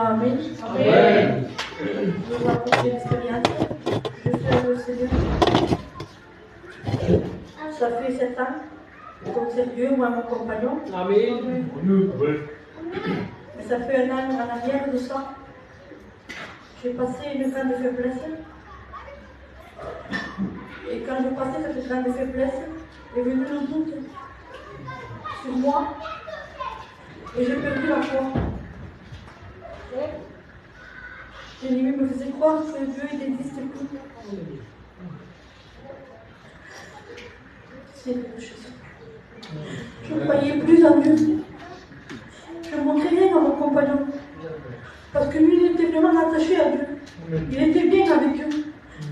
Amen. Amen. Je vais raconter l'expérience. Je fais le Seigneur. Ça fait 7 ans. Comme sérieux, moi et mon compagnon. Amen. Mais ça fait 1 an en arrière de ça. J'ai passé une grande faiblesse. Et quand j'ai passé cette grande faiblesse, est venu le doute sur moi. Et j'ai perdu la foi. L'ennemi me faisait croire que Dieu n'existe plus. C'est quelque chose. Je ne croyais plus en Dieu. Je ne montrais rien à mon compagnon. Parce que lui, il était vraiment attaché à Dieu. Il était bien avec Dieu.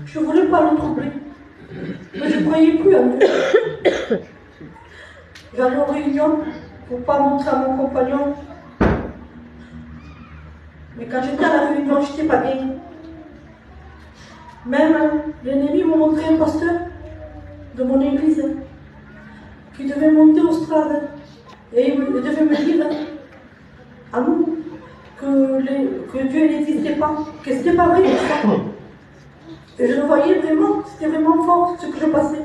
Je ne voulais pas le troubler. Mais je ne croyais plus en Dieu. J'allais aux réunions pour ne pas montrer à mon compagnon. Mais quand j'étais à la réunion, je n'étais pas bien. Même l'ennemi m'a montré un pasteur de mon église qui devait monter au strade et il devait me dire à nous que Dieu n'existait pas, que c'était pas vrai. Et je le voyais vraiment, c'était vraiment fort ce que je passais.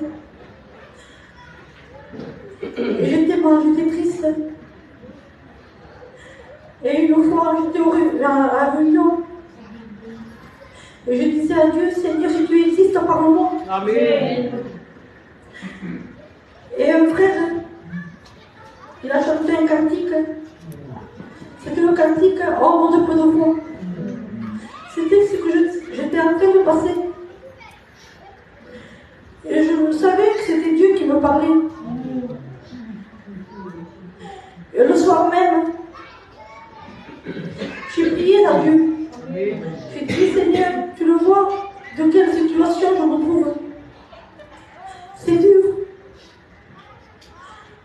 Et j'étais mal, j'étais triste. Et une fois, j'étais à la réunion. Et je disais à Dieu, Seigneur, si tu existes, parle-moi. Amen. Et un frère, il a chanté un cantique. C'était le cantique Ombre de peu de foi. C'était ce que j'étais en train de passer. Et je savais que c'était Dieu qui me parlait. Et le soir même, j'ai prié à Dieu. J'ai dit, Seigneur, tu le vois, de quelle situation je me trouve. C'est dur.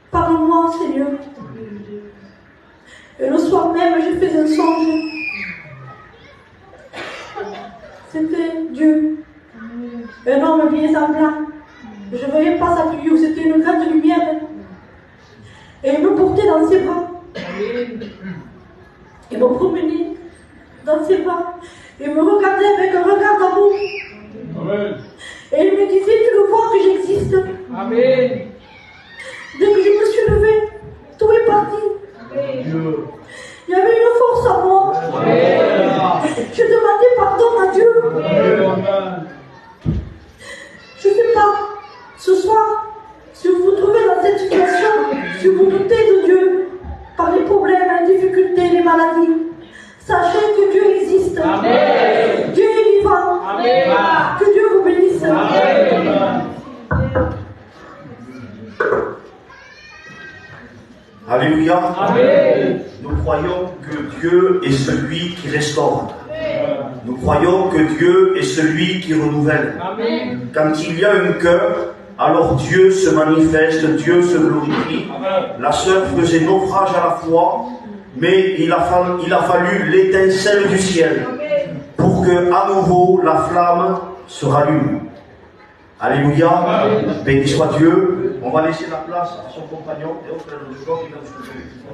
Parle-moi, Seigneur. Et le soir même, j'ai fait un songe. C'était Dieu. Un homme habillé en blanc. Je ne voyais pas sa figure, c'était une grande lumière. Et il me portait dans ses bras. Il me promenait dans ses bras. Il me regardait avec un regard d'amour. Et il me disait, tu le vois que j'existe. Amen. Dès que je me suis levée, tout est parti. Il y avait une force en moi. Je demandais pardon à Dieu. Je ne sais pas, ce soir, si vous vous trouvez dans cette situation, si vous doutez de Dieu, par les problèmes, les difficultés, les maladies, sachez que Dieu existe. Amen. Dieu est vivant. Amen. Que Dieu vous bénisse. Amen. Alléluia. Amen. Nous croyons que Dieu est celui qui restaure. Nous croyons que Dieu est celui qui renouvelle. Amen. Quand il y a un cœur, alors Dieu se manifeste, Dieu se glorifie. La sœur faisait naufrage à la foi, mais il a fallu l'étincelle du ciel pour que à nouveau la flamme se rallume. Alléluia. Béni soit Dieu. On va laisser la place à son compagnon et au frère de Dieu.